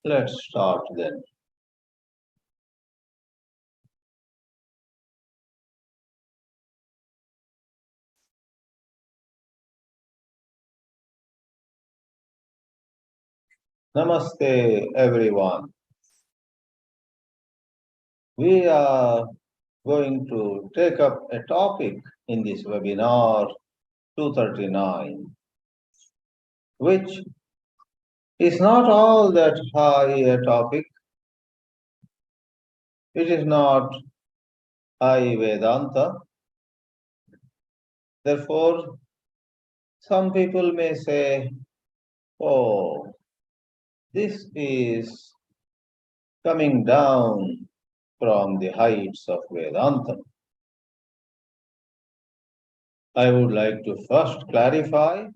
Let's start then. Namaste, everyone. We are going to take up a topic in this webinar 239, which is not all that high a topic. It is not high Vedanta. Therefore, some people may say, oh, this is coming down from the heights of Vedanta. I would like to first clarify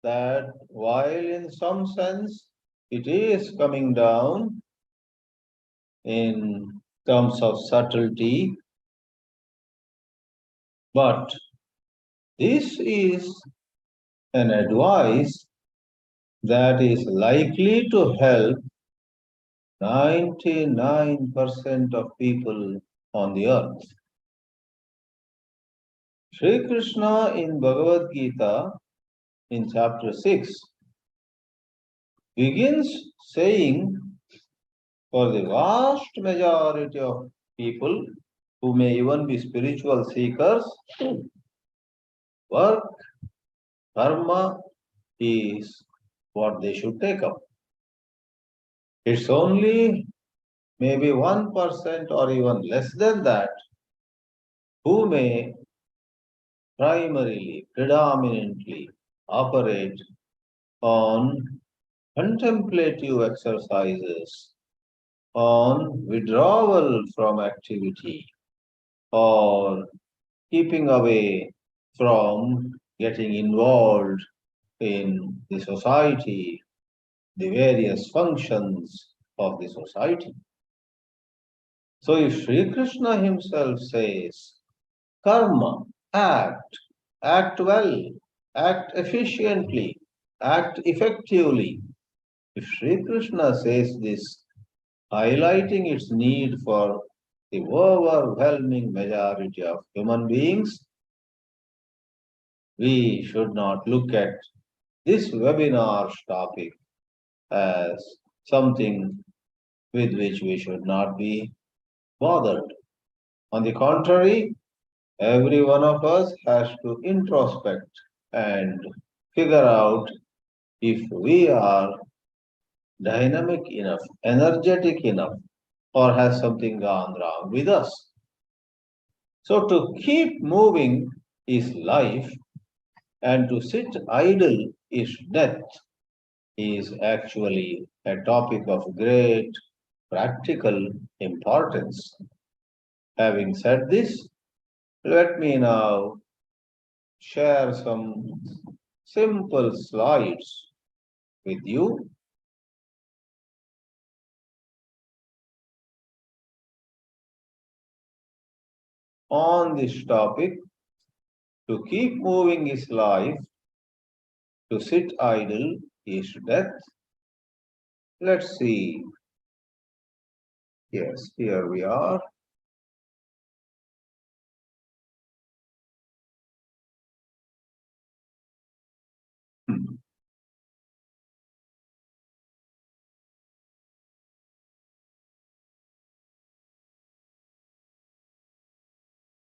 that while in some sense it is coming down in terms of subtlety, but this is an advice that is likely to help 99% of people on the earth. Sri Krishna in Bhagavad Gita in chapter 6 begins saying, for the vast majority of people who may even be spiritual seekers, work, karma is what they should take up. It's only maybe 1% or even less than that who may primarily, predominantly operate on contemplative exercises, on withdrawal from activity, or keeping away from getting involved in the society, the various functions of the society. So if Sri Krishna himself says, karma, act well, act efficiently, act effectively, if Sri Krishna says this, highlighting its need for the overwhelming majority of human beings, we should not look at this webinar's topic as something with which we should not be bothered. On the contrary, every one of us has to introspect and figure out if we are dynamic enough, energetic enough, or has something gone wrong with us. So to keep moving is life, and to sit idle is death, is actually a topic of great practical importance. Having said this, let me now share some simple slides with you. On this topic, to keep moving is life, to sit idle is death. Let's see. Yes, here we are.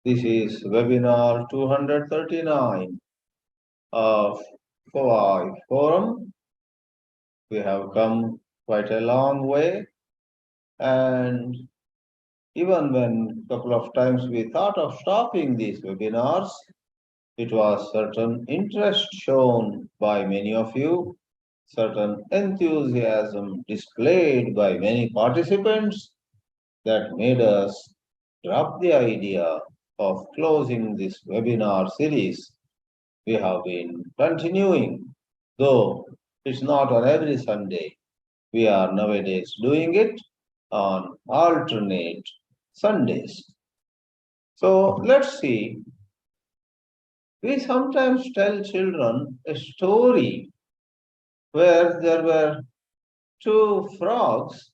This is webinar 239 of FOI Forum. We have come quite a long way, and even when a couple of times we thought of stopping these webinars, it was certain interest shown by many of you, certain enthusiasm displayed by many participants that made us drop the idea of closing this webinar series. We have been continuing, though it's not on every Sunday. We are nowadays doing it on alternate Sundays. So let's see. We sometimes tell children a story where there were two frogs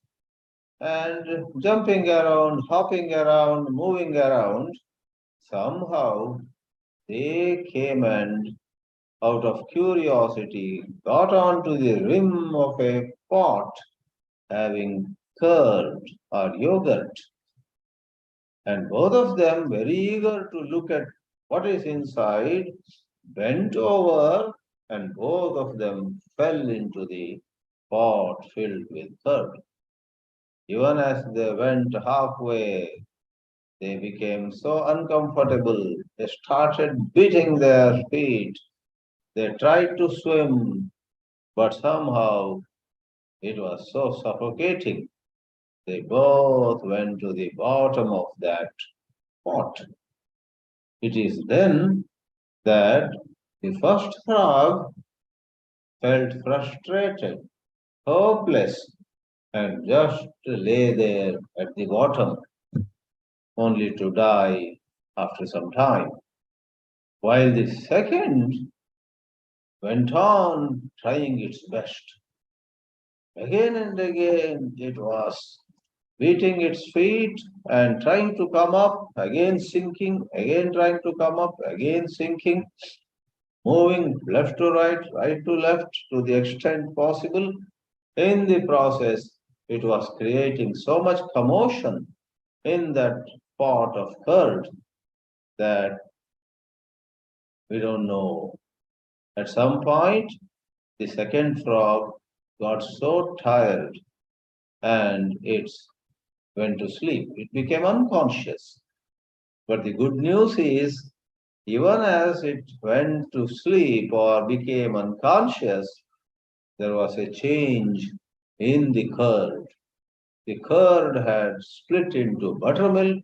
and jumping around, hopping around, moving around. Somehow they came and, out of curiosity, got onto the rim of a pot having curd or yogurt. And both of them, very eager to look at what is inside, bent over and both of them fell into the pot filled with curd. Even as they went halfway, they became so uncomfortable. They started beating their feet. They tried to swim, but somehow it was so suffocating. They both went to the bottom of that pot. It is then that the first frog felt frustrated, hopeless, and just lay there at the bottom, only to die after some time, while the second went on trying its best. Again and again it was beating its feet and trying to come up, again sinking, again trying to come up, again sinking, moving left to right, right to left to the extent possible. In the process, it was creating so much commotion in that pot of curd that we don't know. At some point, the second frog got so tired and it went to sleep. It became unconscious. But the good news is, even as it went to sleep or became unconscious, there was a change in the curd. The curd had split into buttermilk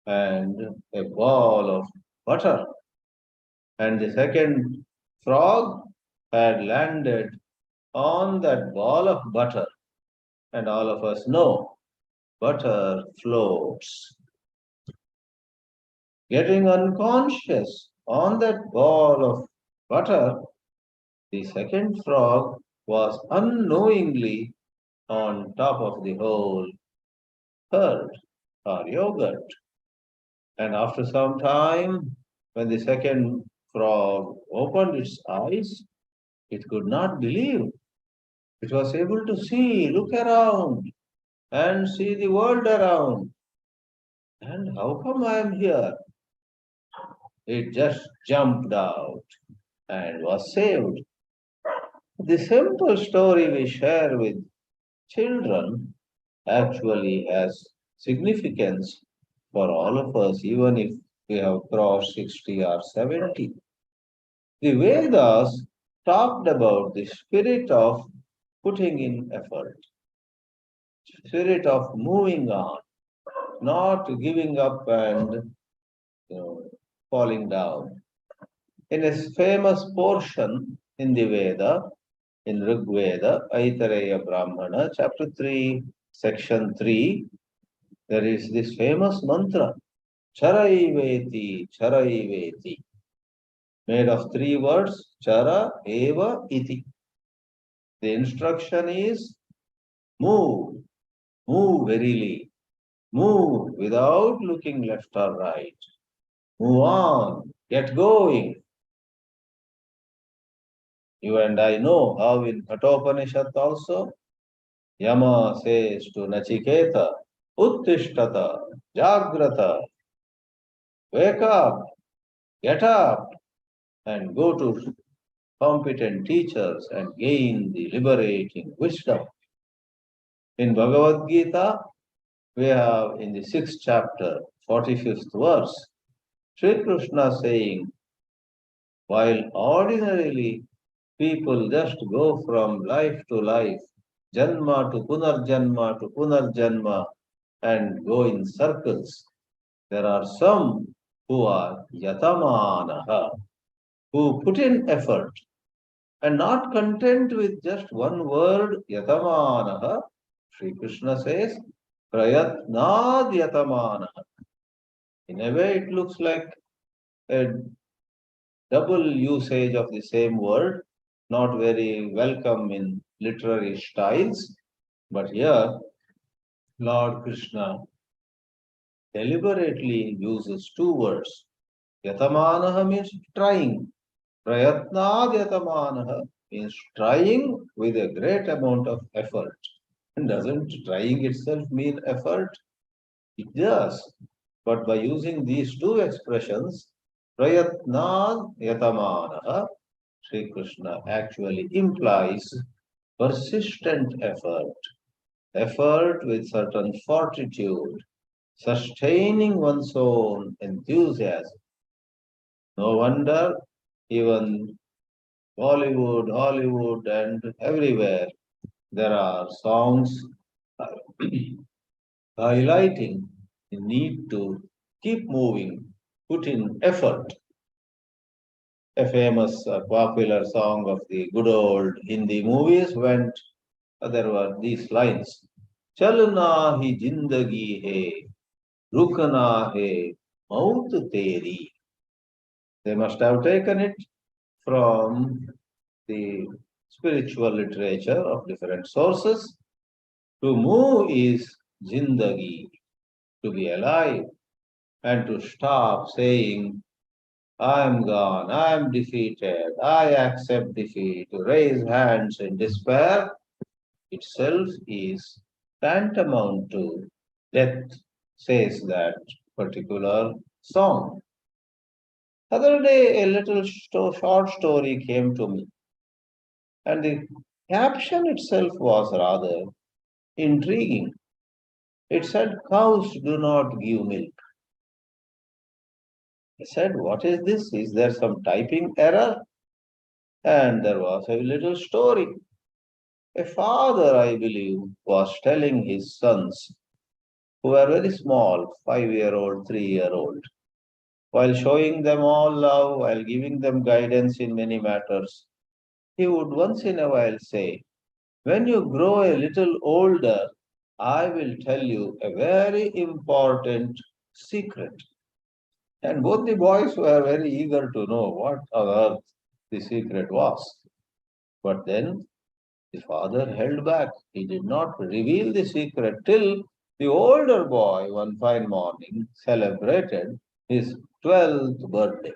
and a ball of butter. And the second frog had landed on that ball of butter. And all of us know butter floats. Getting unconscious on that ball of butter, the second frog was unknowingly on top of the whole curd or yogurt. And after some time, when the second frog opened its eyes, it could not believe. It was able to see, look around, and see the world around. And how come I am here? It just jumped out and was saved. The simple story we share with children actually has significance for all of us, even if we have crossed 60 or 70. The Vedas talked about the spirit of putting in effort, spirit of moving on, not giving up and falling down. In a famous portion in the Veda, in Rgveda, Aitareya Brahmana, chapter 3, section 3, there is this famous mantra, Charaiveti, Charaiveti, made of three words, Chara, Eva, Iti. The instruction is move, move verily, move without looking left or right. Move on, get going. You and I know how in Kathopanishad also, Yama says to Nachiketa, Uttishtata, Jagrata, wake up, get up, and go to competent teachers and gain the liberating wisdom. In Bhagavad Gita, we have in the 6th chapter, 45th verse, Sri Krishna saying, while ordinarily people just go from life to life, Janma to Punarjanma to Punarjanma, and go in circles, there are some who are Yatamanaha, who put in effort and not content with just one word, Yatamanaha. Sri Krishna says, Prayatnad Yatamanaha. In a way, it looks like a double usage of the same word, not very welcome in literary styles. But here, Lord Krishna deliberately uses two words. Yatamanaha means trying. Prayatnad yatamanaha means trying with a great amount of effort. And doesn't trying itself mean effort? It does. But by using these two expressions, prayatnad yatamanaha, Sri Krishna actually implies persistent effort with certain fortitude, sustaining one's own enthusiasm. No wonder even Bollywood, Hollywood, and everywhere there are songs highlighting the need to keep moving, put in effort. A famous popular song of the good old Hindi movies there were these lines. Chalna hi jindagi hai, rukna hai, maut teri. They must have taken it from the spiritual literature of different sources. To move is jindagi, to be alive, and to stop saying, I am gone, I am defeated, I accept defeat, to raise hands in despair itself is tantamount to death, says that particular song. Other day, a little short story came to me, and the caption itself was rather intriguing. It said, Cows do not give milk. I said, What is this? Is there some typing error? And there was a little story. A father, I believe, was telling his sons, who were very small, 5-year-old, 3-year-old, while showing them all love, while giving them guidance in many matters, he would once in a while say, When you grow a little older, I will tell you a very important secret. And both the boys were very eager to know what on earth the secret was. But then the father held back. He did not reveal the secret till the older boy one fine morning celebrated his 12th birthday.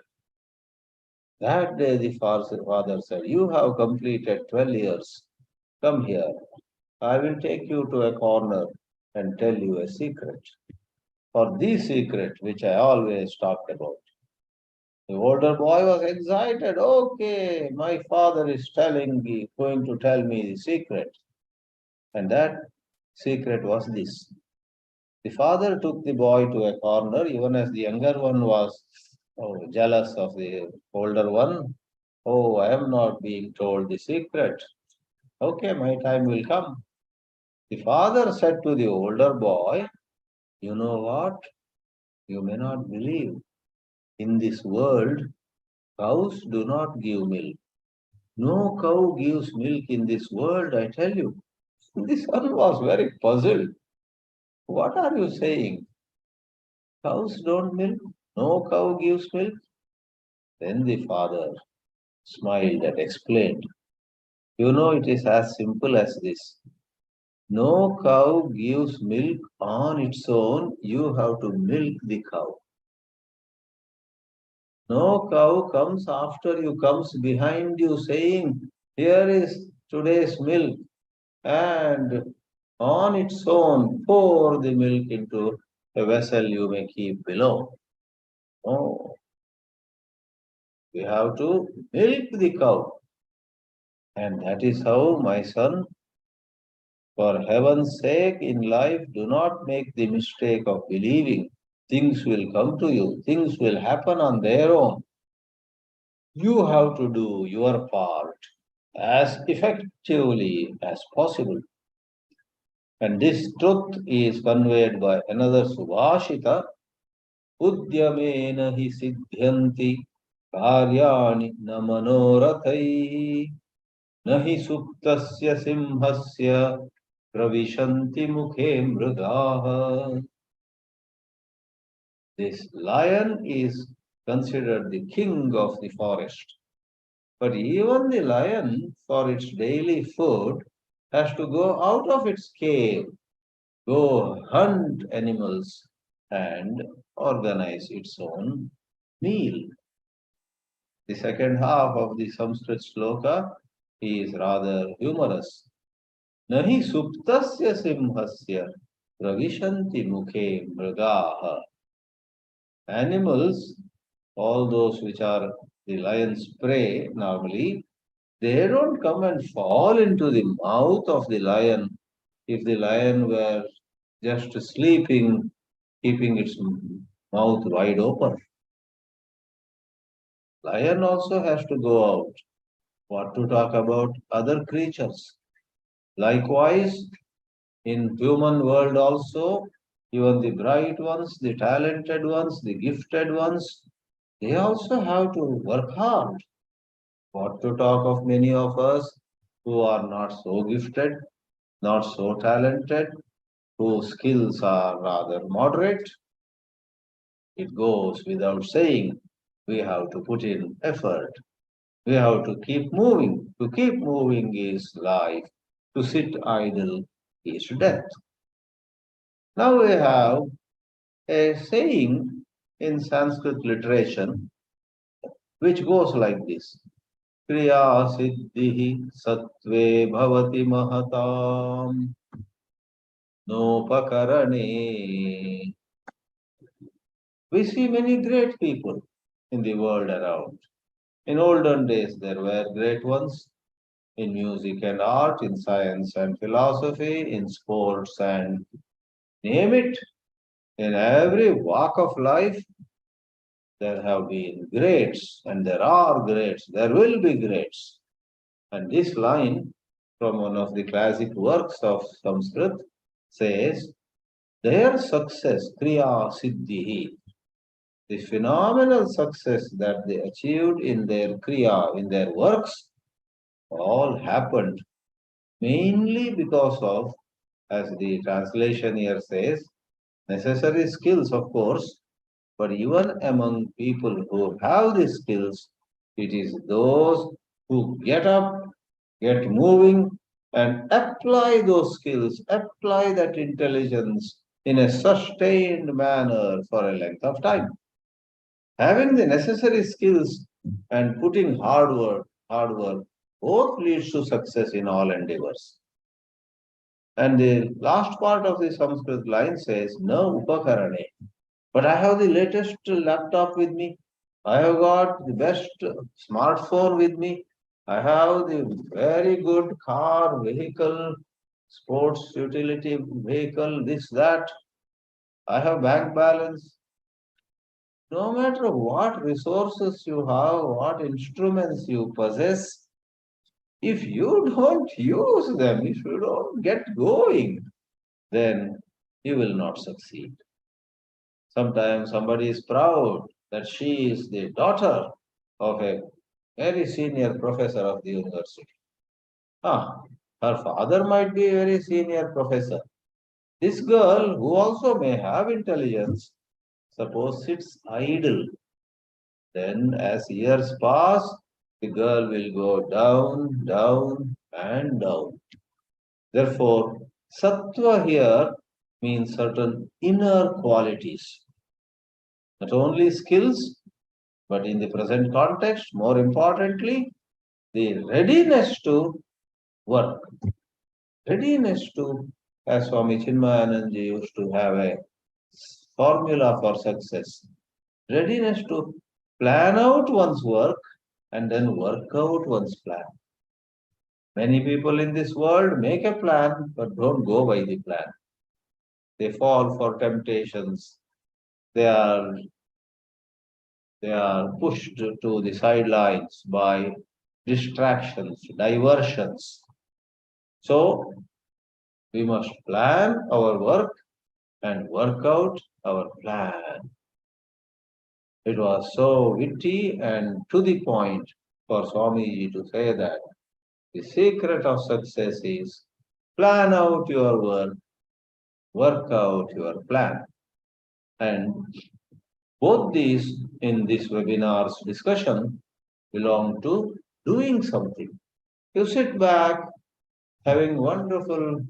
That day the father said, You have completed 12 years. Come here. I will take you to a corner and tell you a secret. Or the secret which I always talked about. The older boy was excited. Okay, my father is going to tell me the secret. And that secret was this. The father took the boy to a corner, even as the younger one was jealous of the older one. Oh, I am not being told the secret. Okay, my time will come. The father said to the older boy, You know what? You may not believe. In this world, cows do not give milk. No cow gives milk in this world, I tell you. The son was very puzzled. What are you saying? Cows don't milk? No cow gives milk? Then the father smiled and explained. You know, it is as simple as this. No cow gives milk on its own. You have to milk the cow. No cow comes after you, comes behind you saying, Here is today's milk, and on its own pour the milk into a vessel you may keep below. Oh, we have to milk the cow. And that is how, my son, for heaven's sake, in life, do not make the mistake of believing things will come to you, things will happen on their own. You have to do your part as effectively as possible. And this truth is conveyed by another Subhāshita, Udyamena hi siddhyanti karyani na manorathai nahi suptasya simhasya pravishanti mukhe mrugaha. This lion is considered the king of the forest. But even the lion, for its daily food, has to go out of its cave, go hunt animals, and organize its own meal. The second half of the Sanskrit sloka is rather humorous. Nahi suptasya simhasya pravishanti mukhe mrigaha. Animals, all those which are the lion's prey normally, they don't come and fall into the mouth of the lion if the lion were just sleeping, keeping its mouth wide open. Lion also has to go out. What to talk about other creatures? Likewise, in human world also, even the bright ones, the talented ones, the gifted ones, they also have to work hard. What to talk of many of us who are not so gifted, not so talented, whose skills are rather moderate? It goes without saying. We have to put in effort. We have to keep moving. To keep moving is life. To sit idle is death. Now we have a saying in Sanskrit literature which goes like this. Kriya siddhi sattve bhavati mahatam nopakarane. We see many great people in the world around. In olden days, there were great ones in music and art, in science and philosophy, in sports and name it. In every walk of life, there have been greats, and there are greats, there will be greats. And this line from one of the classic works of Sanskrit says, their success, Kriya Siddhi, the phenomenal success that they achieved in their Kriya, in their works, all happened mainly because of, as the translation here says, necessary skills, of course, but even among people who have these skills, it is those who get up, get moving, and apply those skills, apply that intelligence in a sustained manner for a length of time. Having the necessary skills and putting hard work, both leads to success in all endeavors. And the last part of the Sanskrit line says, no upakarane. But I have the latest laptop with me. I have got the best smartphone with me. I have the very good car, vehicle, sports utility vehicle, this, that. I have bank balance. No matter what resources you have, what instruments you possess, if you don't use them, if you don't get going, then you will not succeed. Sometimes somebody is proud that she is the daughter of a very senior professor of the university. Ah, her father might be a very senior professor. This girl, who also may have intelligence, suppose sits idle. Then, as years pass, the girl will go down, down, and down. Therefore, sattva here means certain inner qualities, not only skills, but in the present context, more importantly, the readiness to work, readiness to, as Swami Chinmayananji used to have a formula for success, readiness to plan out one's work and then work out one's plan. Many people in this world make a plan but don't go by the plan. They fall for temptations. They are they are pushed to the sidelines by distractions, diversions. So we must plan our work and work out our plan. It was so witty and to the point for Swamiji to say that the secret of success is plan out your work out your plan. And both these in this webinar's discussion belong to doing something. You sit back having wonderful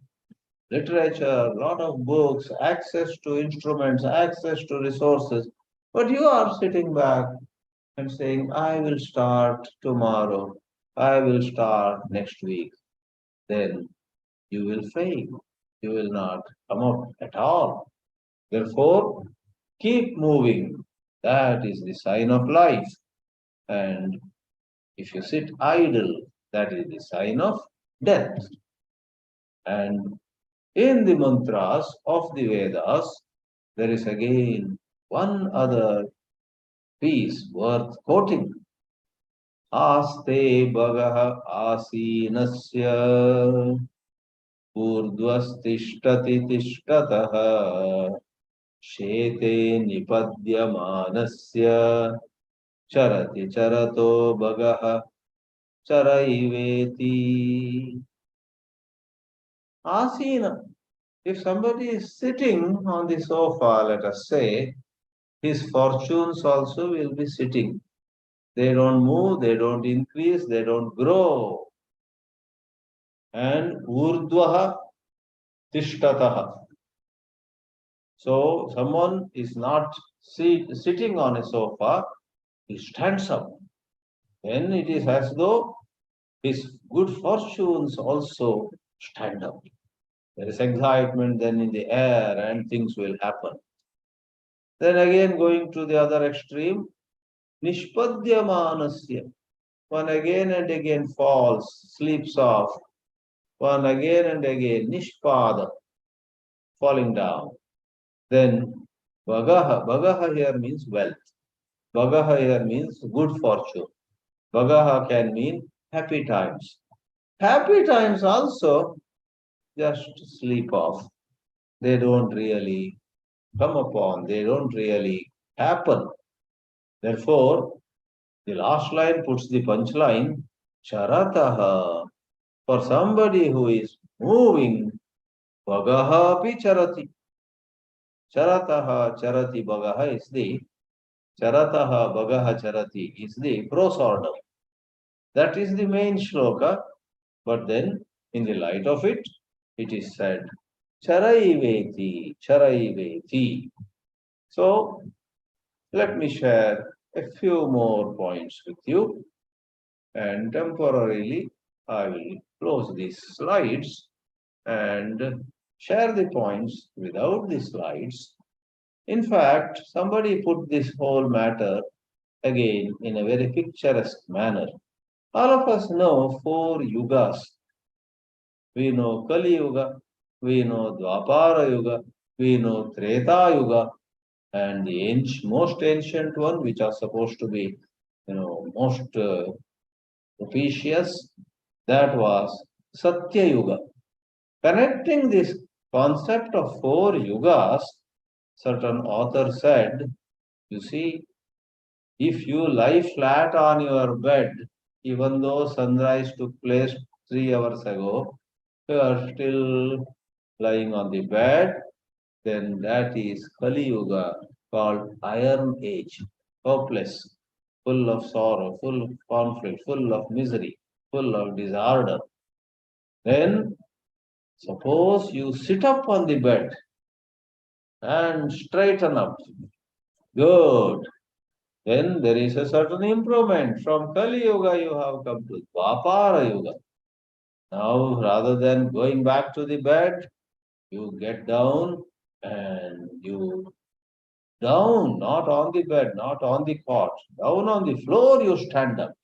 literature, lot of books, access to instruments, access to resources, but you are sitting back and saying, I will start tomorrow, I will start next week, then you will fail. You will not come up at all. Therefore, keep moving. That is the sign of life. And if you sit idle, that is the sign of death. And in the mantras of the Vedas, there is again one other piece worth quoting. Aste bhagah asinasya ऊर्ध्वस्तिष्ठति तिष्ठतः शेते निपद्यमानस्य चरति चरतो भगः चरैवेति. Asina. If somebody is sitting on the sofa, let us say, his fortunes also will be sitting. They don't move, they don't increase, they don't grow. And urdvaha tishtataha. So someone is not sitting on a sofa, he stands up. Then it is as though his good fortunes also stand up. There is excitement then in the air and things will happen. Then again going to the other extreme, nishpadyamanasya. One again and again falls, sleeps off. One again and again, nishpada, falling down. Then bhagaha here means wealth. Bhagaha here means good fortune. Bhagaha can mean happy times. Happy times also just sleep off. They don't really come upon, they don't really happen. Therefore, the last line puts the punchline, charataha. For somebody who is moving, bhagaha api charati. Charataha charati bhagaha is the charataha bhagaha charati is the prose order. That is the main shloka, but then in the light of it, it is said, Charaiveti, Charaiveti. So let me share a few more points with you, and temporarily I will close these slides and share the points without the slides. In fact, somebody put this whole matter again in a very picturesque manner. All of us know 4 yugas. We know Kali Yuga, we know Dwapara Yuga, we know Treta Yuga, and the most ancient one, which are supposed to be, most propitious, that was Satya Yuga. Connecting this concept of 4 yugas, certain author said, you see, if you lie flat on your bed, even though sunrise took place 3 hours ago, you are still lying on the bed, then that is Kali Yuga, called Iron Age, hopeless, full of sorrow, full of conflict, full of misery, full of disorder. Then suppose you sit up on the bed and straighten up. Good. Then there is a certain improvement. From Kali Yuga, you have come to Dwapara Yuga. Now, rather than going back to the bed, you get down and you down, not on the bed, not on the cot, down on the floor, you stand up.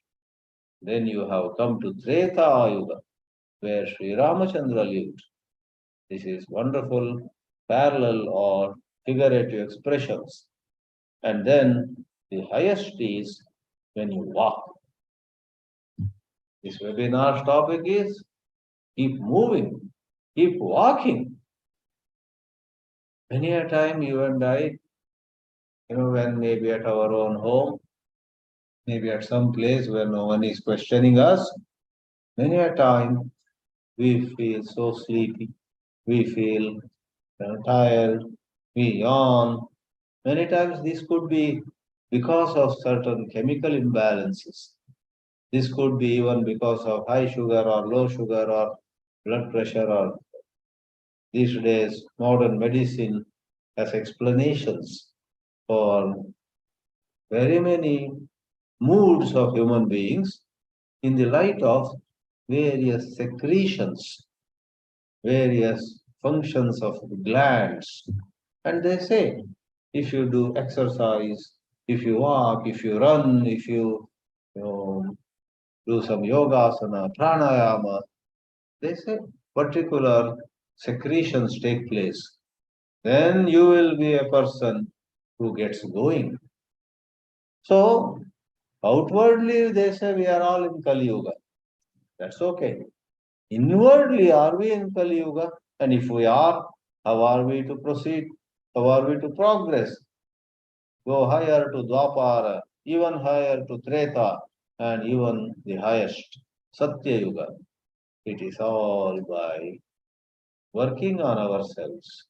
Then you have come to Treta Yuga, where Sri Ramachandra lived. This is wonderful parallel or figurative expressions. And then the highest is when you walk. This webinar's topic is keep moving, keep walking. Many a time you and I, when maybe at our own home, maybe at some place where no one is questioning us, many a time we feel so sleepy, we feel tired, we yawn. Many times this could be because of certain chemical imbalances. This could be even because of high sugar or low sugar or blood pressure, or these days modern medicine has explanations for very many moods of human beings in the light of various secretions, various functions of glands. And they say, if you do exercise, if you walk, if you run, if you know, do some yogasana, pranayama, they say particular secretions take place. Then you will be a person who gets going. So, outwardly, they say we are all in Kali Yuga. That's okay. Inwardly, are we in Kali Yuga? And if we are, how are we to proceed? How are we to progress? Go higher to Dwapara, even higher to Treta, and even the highest, Satya Yuga. It is all by working on ourselves.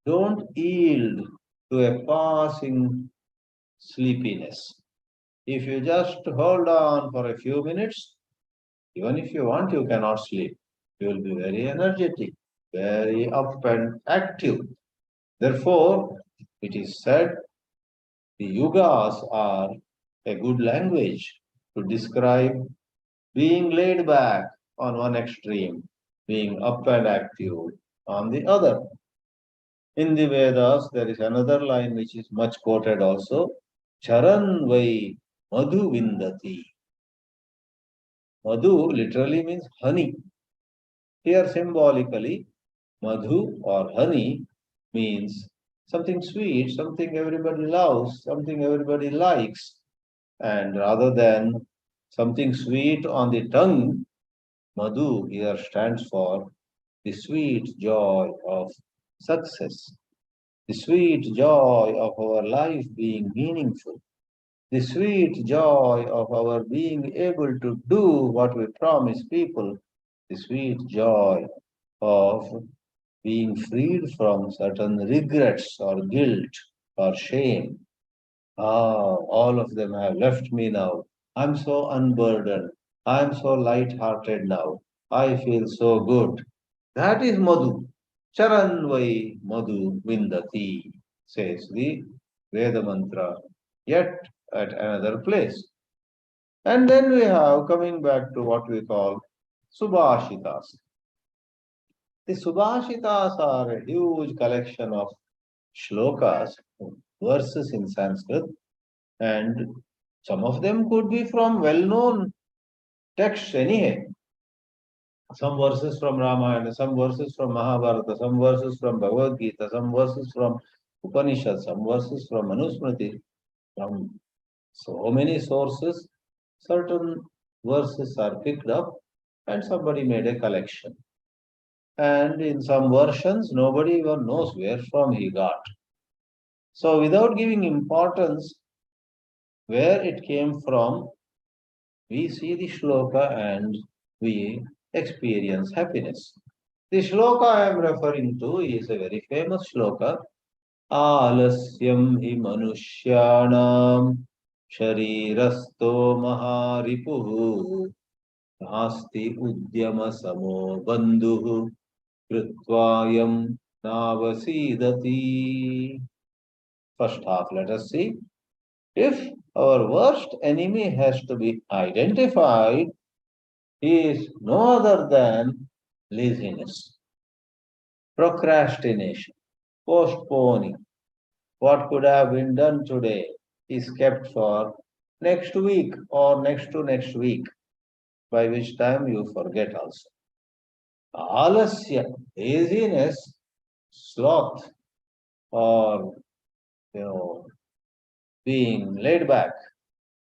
Don't yield to a passing sleepiness. If you just hold on for a few minutes, even if you want, you cannot sleep. You will be very energetic, very up and active. Therefore, it is said the yugas are a good language to describe being laid back on one extreme, being up and active on the other. In the Vedas, there is another line which is much quoted also. Charan vai madhu vindati. Madhu literally means honey. Here symbolically, madhu or honey means something sweet, something everybody loves, something everybody likes. And rather than something sweet on the tongue, madhu here stands for the sweet joy of success, the sweet joy of our life being meaningful, the sweet joy of our being able to do what we promise people, the sweet joy of being freed from certain regrets or guilt or shame. Ah, all of them have left me now. I'm so unburdened. I'm so light-hearted now. I feel so good. That is Madhu. Charanvai Madhu Vindati, says the Veda mantra, yet at another place. And then we have coming back to what we call Subhāshitas. The Subhāshitas are a huge collection of shlokas, verses in Sanskrit, and some of them could be from well-known texts anyhow. Some verses from Ramayana, some verses from Mahabharata, some verses from Bhagavad Gita, some verses from Upanishads, some verses from Manusmriti, from so many sources. Certain verses are picked up and somebody made a collection. And in some versions, nobody even knows where from he got. So without giving importance where it came from, we see the shloka and we experience happiness. The shloka I am referring to is a very famous shloka. Alasyam hi manushyanam sharirasto maharipuhu nasti udyama samo bandhuhu kritvayam navasidati. First half, let us see. If our worst enemy has to be identified, he is no other than laziness, procrastination, postponing. What could have been done today is kept for next week or next to next week, by which time you forget also. Alasya, laziness, sloth, or being laid back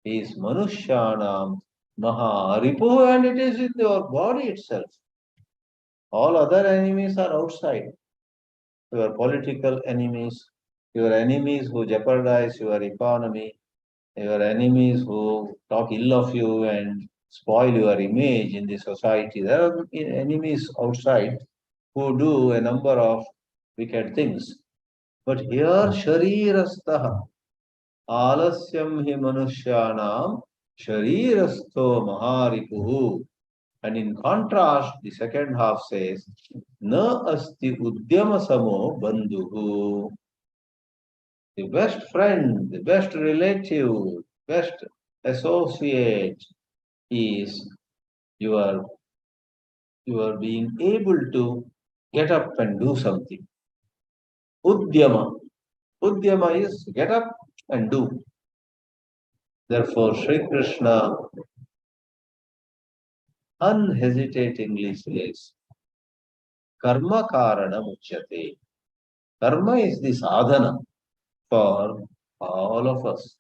is manushyanam maharipu, and it is in your body itself. All other enemies are outside. Your political enemies, your enemies who jeopardize your economy, your enemies who talk ill of you and spoil your image in the society. There are enemies outside who do a number of wicked things. But here, sharirastha, alasyam hi manushyanam sharirastho maharipuhu. And in contrast, the second half says, Na asti udyama samo bandhuhu. The best friend, the best relative, best associate is your being able to get up and do something. Udyama. Udyama is get up and do. Therefore, Sri Krishna unhesitatingly says, Karma karana muchyate. Karma is the sadhana for all of us.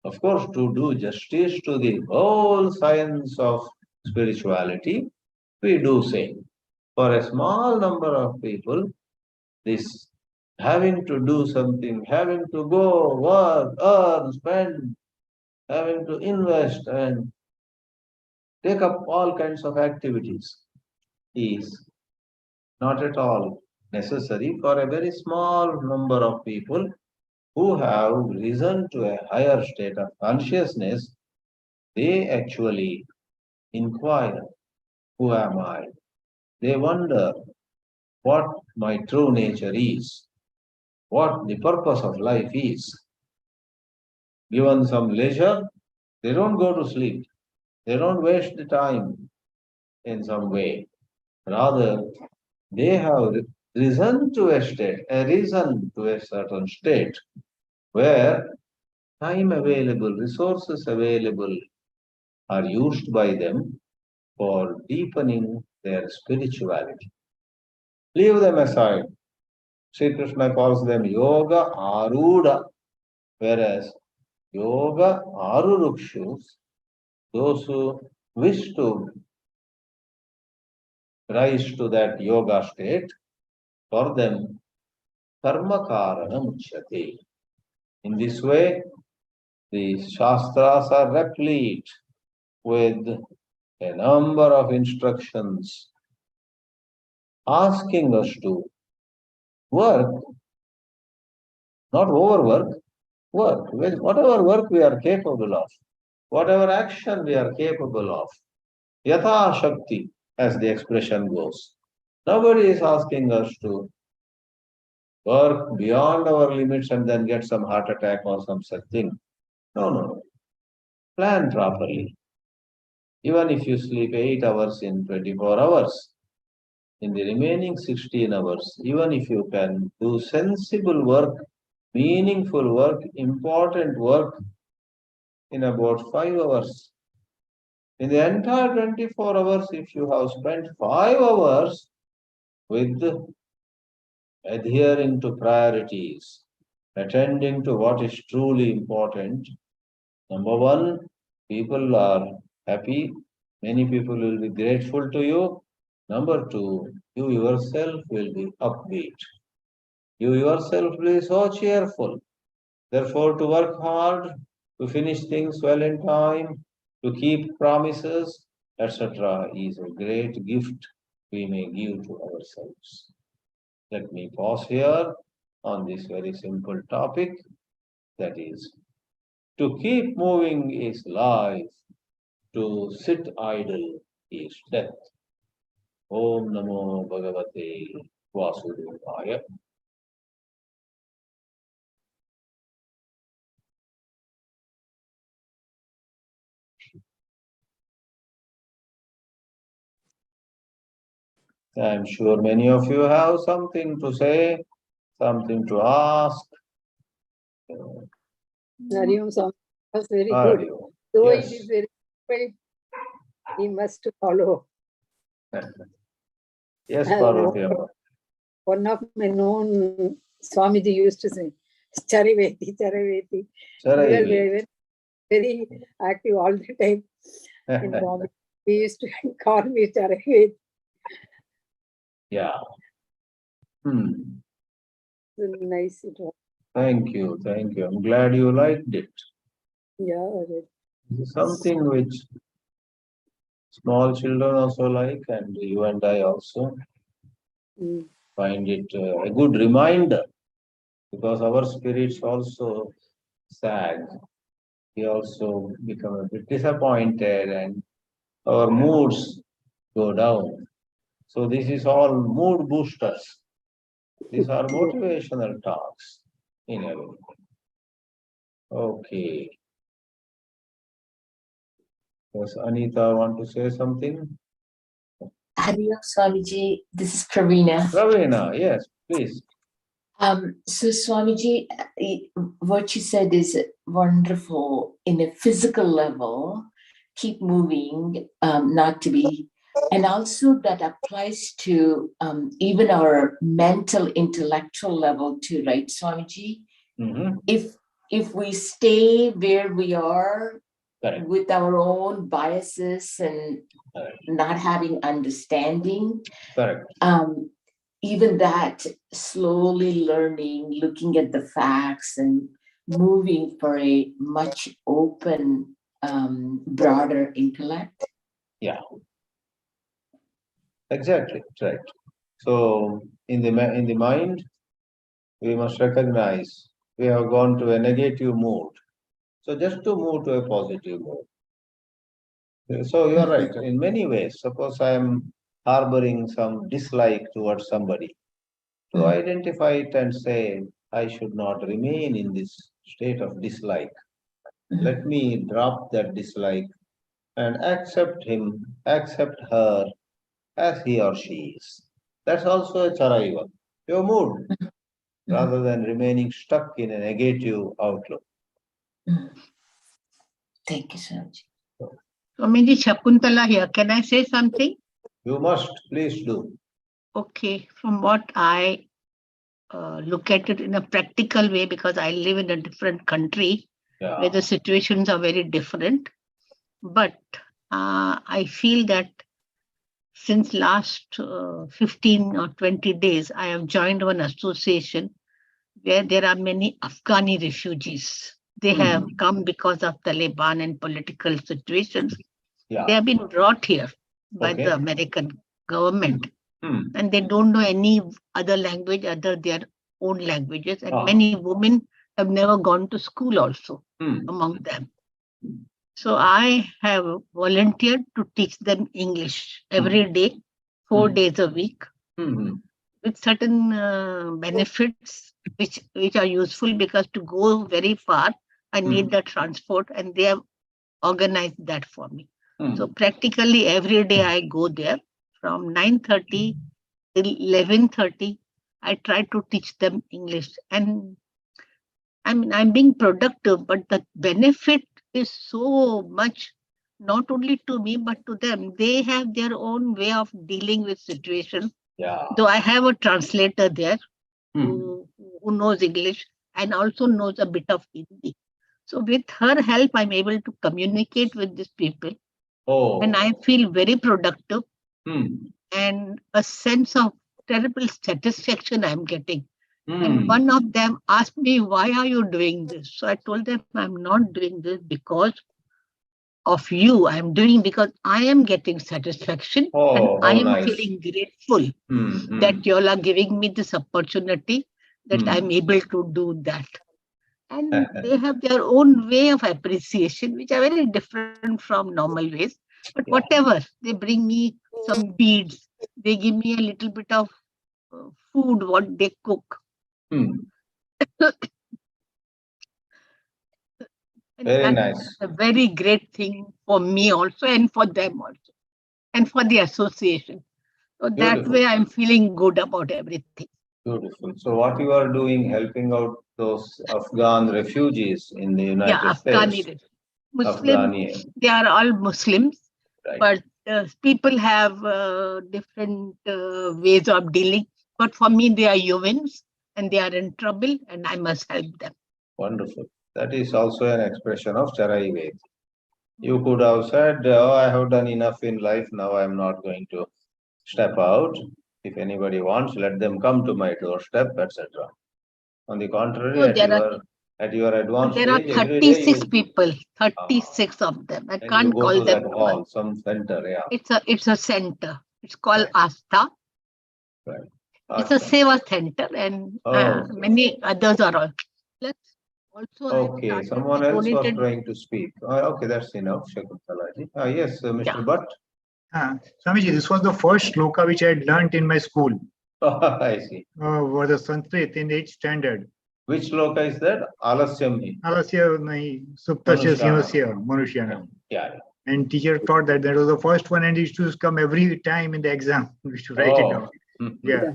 Of course, to do justice to the whole science of spirituality, we do say. For a small number of people, this having to do something, having to go, work, earn, spend, having to invest and take up all kinds of activities is not at all necessary for a very small number of people who have risen to a higher state of consciousness. They actually inquire, who am I? They wonder what my true nature is, what the purpose of life is. Given some leisure, they don't go to sleep. They don't waste the time in some way. Rather, they have risen to a certain state where time available, resources available are used by them for deepening their spirituality. Leave them aside. Sri Krishna calls them yoga aruda, whereas yoga arurukshus, those who wish to rise to that yoga state, for them karma karana muchyate. In this way, the Shastras are replete with a number of instructions asking us to work, not overwork, work. Whatever work we are capable of, whatever action we are capable of, yatha shakti, as the expression goes. Nobody is asking us to work beyond our limits and then get some heart attack or some such thing. No, no. Plan properly. Even if you sleep 8 hours in 24 hours, in the remaining 16 hours, even if you can do sensible work, meaningful work, important work in about 5 hours, in the entire 24 hours, if you have spent 5 hours with adhering to priorities, attending to what is truly important, number one, people are happy. Many people will be grateful to you. Number two, you yourself will be upbeat. You yourself will be so cheerful. Therefore, to work hard, to finish things well in time, to keep promises, etc., is a great gift we may give to ourselves. Let me pause here on this very simple topic, that is, to keep moving is life, to sit idle is death. Om Namo Bhagavate Vasudevaya. I'm sure many of you have something to say, something to ask. Hariom Swami was very good. Hariom. Though Yes. it is very difficult, he must follow. Yes, Parvati. One of my known Swamiji used to say, Chariveti, Chariveti. Because they were very active all the time in Bombay. He used to call me Chariveti. Yeah. Nice it was. Thank you, thank you. I'm glad you liked it. Yeah. This is something which small children also like, and you and I also find it a good reminder, because our spirits also sag. We also become a bit disappointed and our moods go down. So this is all mood boosters. These are motivational talks in a way. Okay. Does Anita want to say something? Hariya Swamiji, this is Pravina. Ravina, yes, please. So Swamiji, what you said is wonderful in a physical level. Keep moving, not to be, and also that applies to even our mental, intellectual level too, right, Swamiji? Mm-hmm. If we stay where we are, Correct. with our own biases and Correct. not having understanding, Correct. even that slowly learning, looking at the facts and moving for a much open, broader intellect. Yeah. Exactly, right. So in the mind, we must recognize we have gone to a negative mood. So just to move to a positive mood. So you are right. In many ways, suppose I am harboring some dislike towards somebody, to identify it and say, I should not remain in this state of dislike. Let me drop that dislike and accept him, accept her as he or she is. That's also a charaiva, your mood, rather than remaining stuck in a negative outlook. Thank you so much. Swamiji, Shakuntala here. Can I say something? You must, please do. Okay, from what I look at it in a practical way, because I live in a different country where the situations are very different. But I feel that since last 15 or 20 days, I have joined one association where there are many Afghani refugees. They have come because of Taliban and political situations. Yeah. They have been brought here by the American government. And they don't know any other language other their own languages. And many women have never gone to school also among them. So I have volunteered to teach them English every day, 4 days a week, with certain benefits which are useful, because to go very far, I need the transport, and they have organized that for me. So practically every day I go there from 9:30 till 11:30. I try to teach them English, and I mean, I'm being productive, but the benefit is so much, not only to me, but to them. They have their own way of dealing with situations. Yeah. Though I have a translator there who knows English and also knows a bit of Hindi. So with her help, I'm able to communicate with these people. And I feel very productive and a sense of terrible satisfaction I'm getting. And one of them asked me, why are you doing this? So I told them, I'm not doing this because of you. I'm doing because I am getting satisfaction, and I am feeling grateful that you all are giving me this opportunity, that I'm able to do that. And they have their own way of appreciation, which are very different from normal ways. But whatever, they bring me some beads, they give me a little bit of food, what they cook. Very nice. A very great thing for me also, and for them also, and for the association. So that way I'm feeling good about everything. Beautiful. So what you are doing, helping out those Afghan refugees in the United States? Muslim, they are all Muslims, but people have different ways of dealing. But for me, they are humans and they are in trouble, and I must help them. Wonderful. That is also an expression of Charayveda. You could have said, oh, I have done enough in life, now I am not going to step out. If anybody wants, let them come to my doorstep, etc. On the contrary, at your advanced there age, are 36 people, 36 of them. I can't call them hall, some center, It's a center. It's called Astha. Right. It's a Seva center, and many others are all. Also, I have Okay, started, someone I else was donated. trying to speak. Okay, that's enough, Shakuntalaji. Yes, Mr. Yeah. Bhatt. Swamiji, this was the first shloka which I had learnt in my school. I see. For the Sanskrit in 8th standard. Which shloka is that? Alasyam. Alasya nahi suptasya simhasya manushyana. Yeah. And teacher taught that was the first one, and it used to come every time in the exam. We used to write it down. Yeah.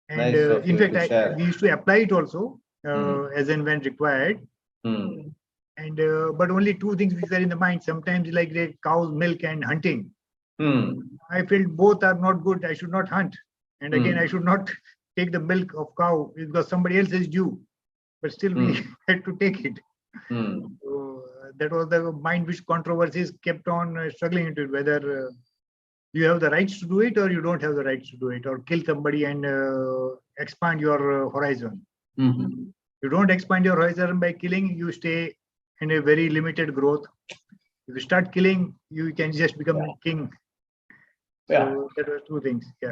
And Nice of in you fact, to share. we used to apply it also as and when required. And but only two things which are in the mind. Sometimes like the cow's milk and hunting. I felt both are not good. I should not hunt. And again, I should not take the milk of cow because somebody else is due. But still we had to take it. So that was the mind which controversies kept on struggling into it, whether you have the rights to do it or you don't have the rights to do it, or kill somebody and expand your horizon. You don't expand your horizon by killing, you stay in a very limited growth. If you start killing, you can just become a king. So that was two things. Yeah.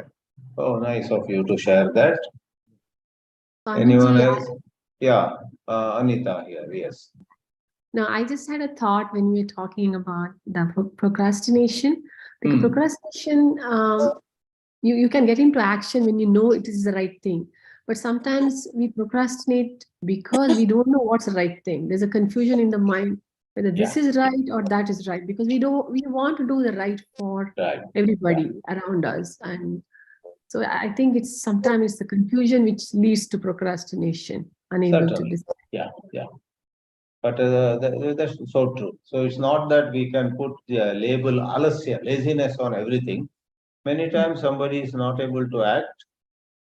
Oh, nice of you to share that. Swamiji, Anyone else? Yeah, Anita here. Yes. No, I just had a thought when we were talking about the procrastination. Because procrastination, you can get into action when you know it is the right thing. But sometimes we procrastinate because we don't know what's the right thing. There's a confusion in the mind whether this is right or that is right, because we want to do the right for everybody around us. And so I think it's sometimes it's the confusion which leads to procrastination, unable to decide. Yeah. But that's so true. So it's not that we can put the label alasya, laziness on everything. Many times somebody is not able to act,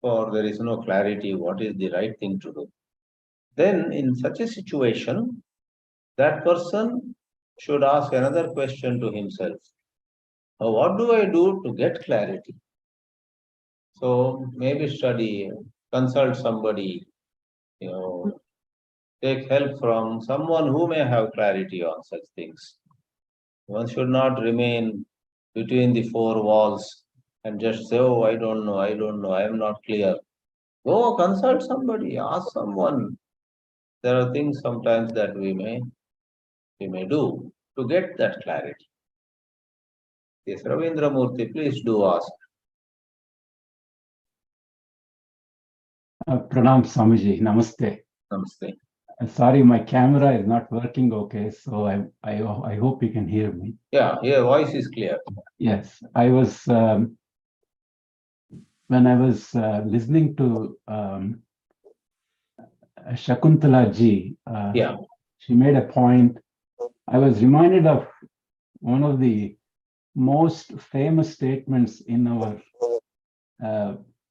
or there is no clarity what is the right thing to do. Then in such a situation, that person should ask another question to himself. What do I do to get clarity? So maybe study, consult somebody, take help from someone who may have clarity on such things. One should not remain between the four walls and just say, oh, I don't know, I am not clear. Go consult somebody, ask someone. There are things sometimes that we may do to get that clarity. Yes, Ravindra Murthy, please do ask. Pranam Swamiji, namaste. Namaste. Sorry, my camera is not working okay, so I hope you can hear me. Yeah, your voice is clear. Yes, I was when I was listening to Shakuntala ji. She made a point. I was reminded of one of the most famous statements in our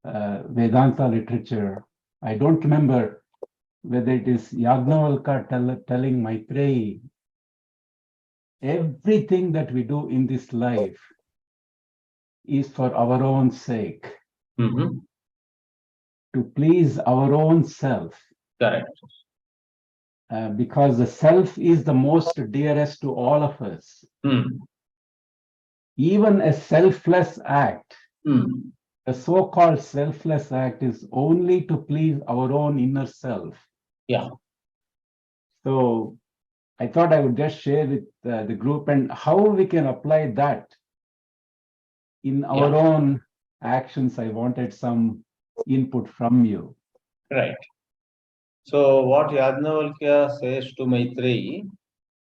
Vedanta literature. I don't remember whether it is Yagnavalkya telling Maitreyi, everything that we do in this life is for our own sake, to please our own self. Correct. Because the self is the most dearest to all of us. Even a selfless act, the so-called selfless act, is only to please our own inner self. Yeah. So I thought I would just share with the group and how we can apply that in our own actions. I wanted some input from you. Right. So what Yajnavalkya says to Maitreyi,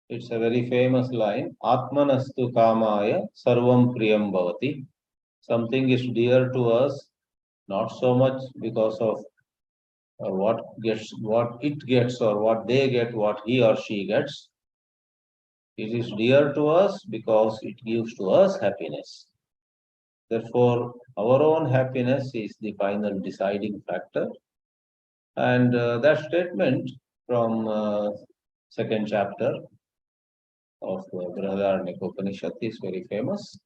it's a very famous line, Atmanastu kamaya sarvam priyam bhavati. Something is dear to us, not so much because of what it gets, or what they get, what he or she gets. It is dear to us because it gives to us happiness. Therefore, our own happiness is the final deciding factor. And that statement from second chapter of Brihadaranyaka Upanishad is very famous.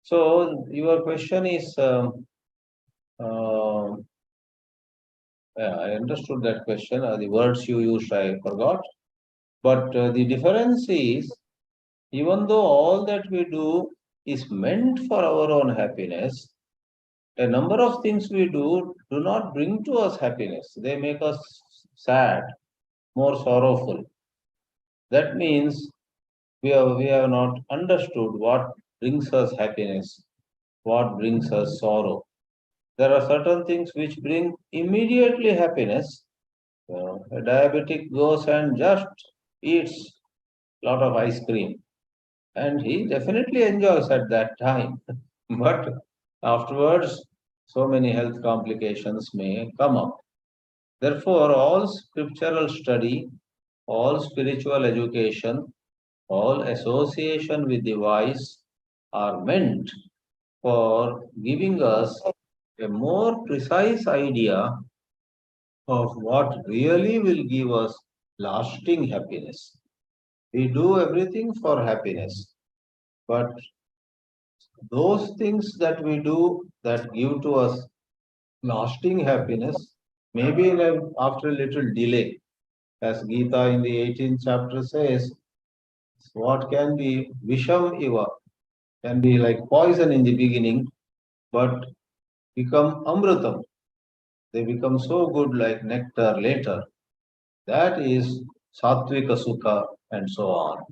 So your question is, I understood that question. The words you used, I forgot. But the difference is, even though all that we do is meant for our own happiness, a number of things we do not bring to us happiness. They make us sad. more sorrowful. That means we have not understood what brings us happiness, what brings us sorrow. There are certain things which bring immediately happiness. A diabetic goes and just eats a lot of ice cream, and he definitely enjoys at that time. But afterwards, so many health complications may come up. Therefore, all scriptural study, all spiritual education, all association with the wise are meant for giving us a more precise idea of what really will give us lasting happiness. We do everything for happiness, but those things that we do that give to us lasting happiness, maybe after a little delay, as Gita in the 18th chapter says, what can be Visham Iva, can be like poison in the beginning, but become Amritam. They become so good like nectar later. That is Sattvika Sukha and so on.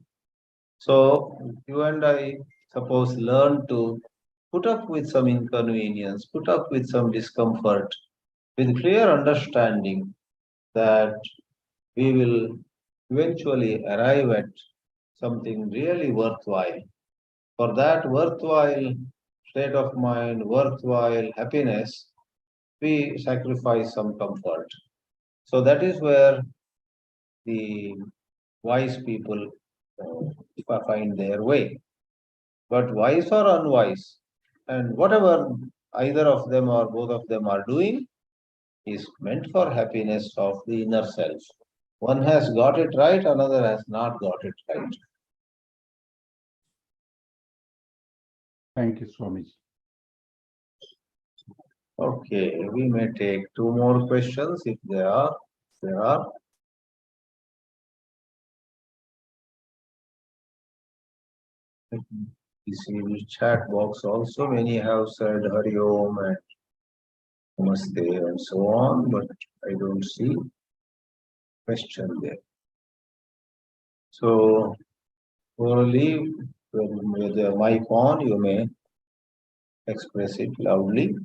So you and I suppose learn to put up with some inconvenience, put up with some discomfort, with clear understanding that we will eventually arrive at something really worthwhile. For that worthwhile state of mind, worthwhile happiness, we sacrifice some comfort. So that is where the wise people find their way. But wise or unwise, and whatever either of them or both of them are doing, is meant for happiness of the inner self. One has got it right, another has not got it right. Thank you, Swamiji. Okay, we may take two more questions if there are. You see the chat box also, many have said Hari Om and Namaste and so on, but I don't see question there. So, orally, with the mic on, you may express it loudly.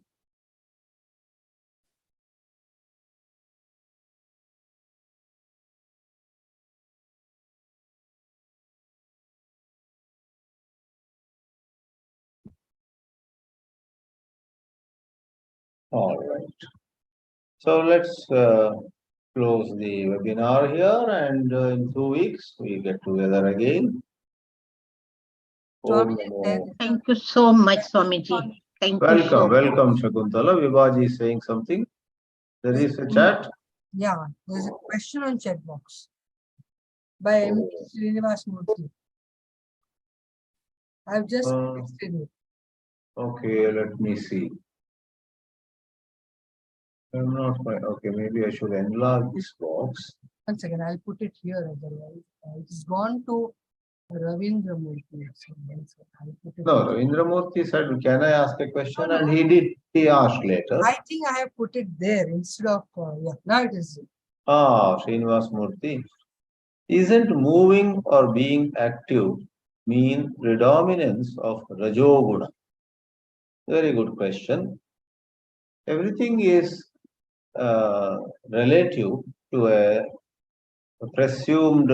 All right. So let's close the webinar here, and in 2 weeks we get together again. Thank you so much, Swamiji. Thank you. Welcome, Shakuntala. Vivaji is saying something. There is a chat. Yeah, there's a question on chat box by M. Srinivas Murthy. I've just pasted it. Okay, let me see. I'm not quite okay. Maybe I should enlarge this box. One second, I'll put it here. Otherwise, it's gone to Ravindra Murthy. No, Ravindra Murthy said, "Can I ask a question?" And he did. He asked later. I think I have put it there instead of yeah. Now it is. Srinivas Murthy. Isn't moving or being active mean predominance of Rajoguna? Very good question. Everything is relative to a presumed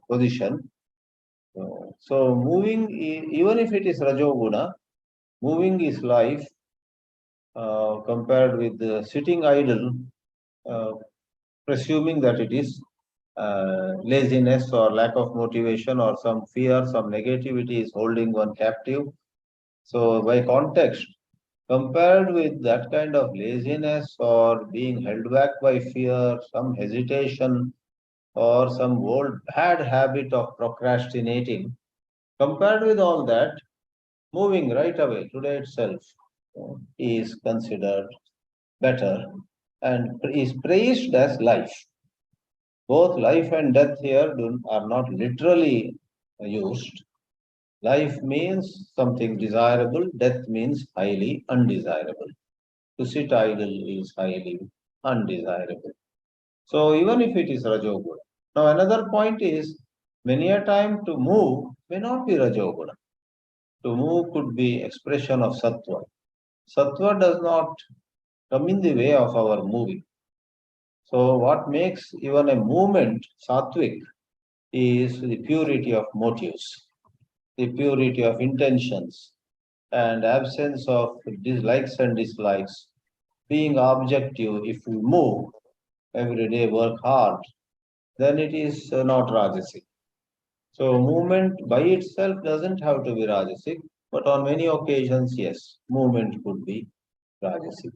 position. So moving, even if it is Rajoguna, moving is life compared with sitting idle, presuming that it is laziness or lack of motivation or some fear, some negativity is holding one captive. So by context, compared with that kind of laziness or being held back by fear, some hesitation, or some old bad habit of procrastinating, compared with all that, moving right away today itself is considered better and is praised as life. Both life and death here are not literally used. Life means something desirable, death means highly undesirable. To sit idle is highly undesirable. So even if it is Rajoguna. Now another point is, many a time to move may not be Rajoguna. To move could be expression of Sattva. Sattva does not come in the way of our moving. So what makes even a movement sattvic is the purity of motives, the purity of intentions, and absence of dislikes and dislikes. Being objective, if we move every day, work hard, then it is not Rajasic. So movement by itself doesn't have to be Rajasic, but on many occasions, yes, movement could be Rajasic.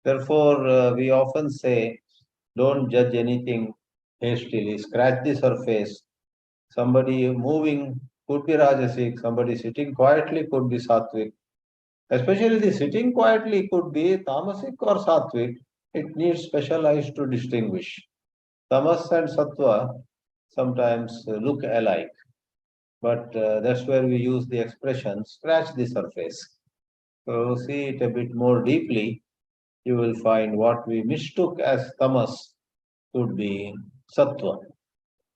Therefore, we often say, don't judge anything hastily, scratch the surface. Somebody moving could be Rajasic, somebody sitting quietly could be Sattvic. Especially the sitting quietly could be Tamasic or Sattvic. It needs special eyes to distinguish. Tamas and Sattva sometimes look alike, but that's where we use the expression scratch the surface. So see it a bit more deeply, you will find what we mistook as tamas could be sattva.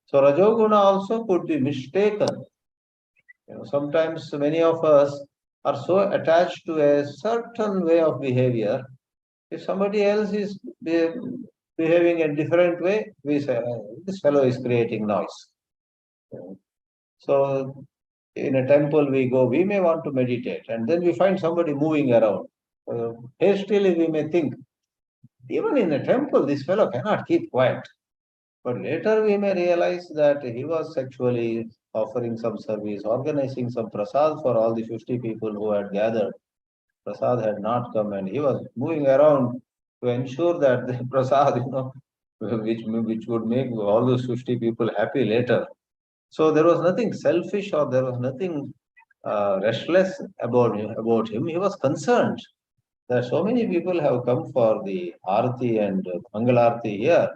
So Rajoguna also could be mistaken. Sometimes many of us are so attached to a certain way of behavior. If somebody else is behaving a different way, we say, this fellow is creating noise. So in a temple we go, we may want to meditate, and then we find somebody moving around. Hastily we may think, even in a temple, this fellow cannot keep quiet. But later we may realize that he was actually offering some service, organizing some prasad for all the 50 people who had gathered. Prasad had not come, and he was moving around to ensure that the prasad, which would make all those 50 people happy later. So there was nothing selfish or there was nothing restless about him. He was concerned that so many people have come for the Arati and Mangalarti here.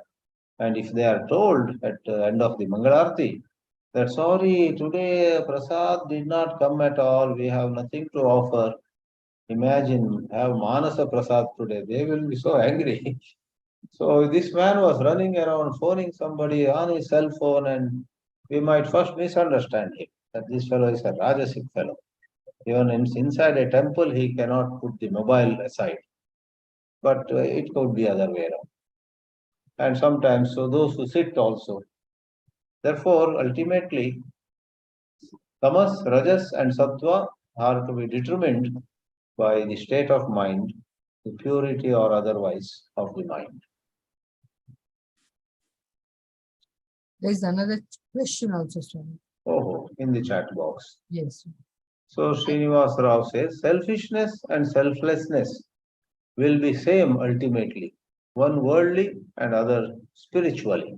And if they are told at the end of the Mangalarti that sorry, today Prasad did not come at all, we have nothing to offer. Imagine, have Manasa Prasad today, they will be so angry. So this man was running around phoning somebody on his cell phone, and we might first misunderstand him that this fellow is a Rajasic fellow. Even inside a temple, he cannot put the mobile aside. But it could be other way around. And sometimes, so those who sit also. Therefore, ultimately, tamas, rajas, and sattva are to be determined by the state of mind, the purity or otherwise of the mind. There's another question also, Swami. Oh, in the chat box. Yes. So Srinivas Rao says, selfishness and selflessness will be same ultimately, one worldly and other spiritually.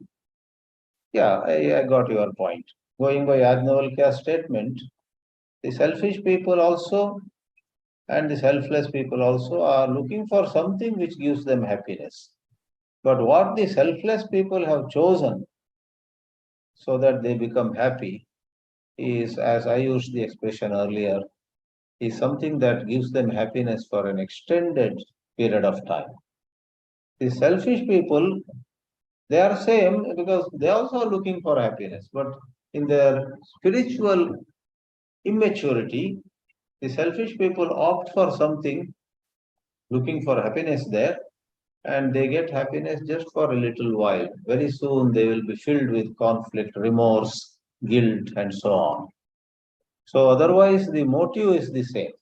Yeah, I got your point. Going by Yajnavalkya's statement, the selfish people also and the selfless people also are looking for something which gives them happiness. But what the selfless people have chosen so that they become happy is, as I used the expression earlier, is something that gives them happiness for an extended period of time. The selfish people, they are same because they also are looking for happiness, but in their spiritual immaturity, the selfish people opt for something looking for happiness there, and they get happiness just for a little while. Very soon they will be filled with conflict, remorse, guilt, and so on. So otherwise the motive is the same.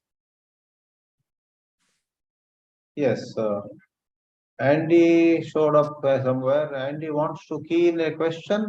Yes, Andy showed up somewhere. Andy wants to key in a question.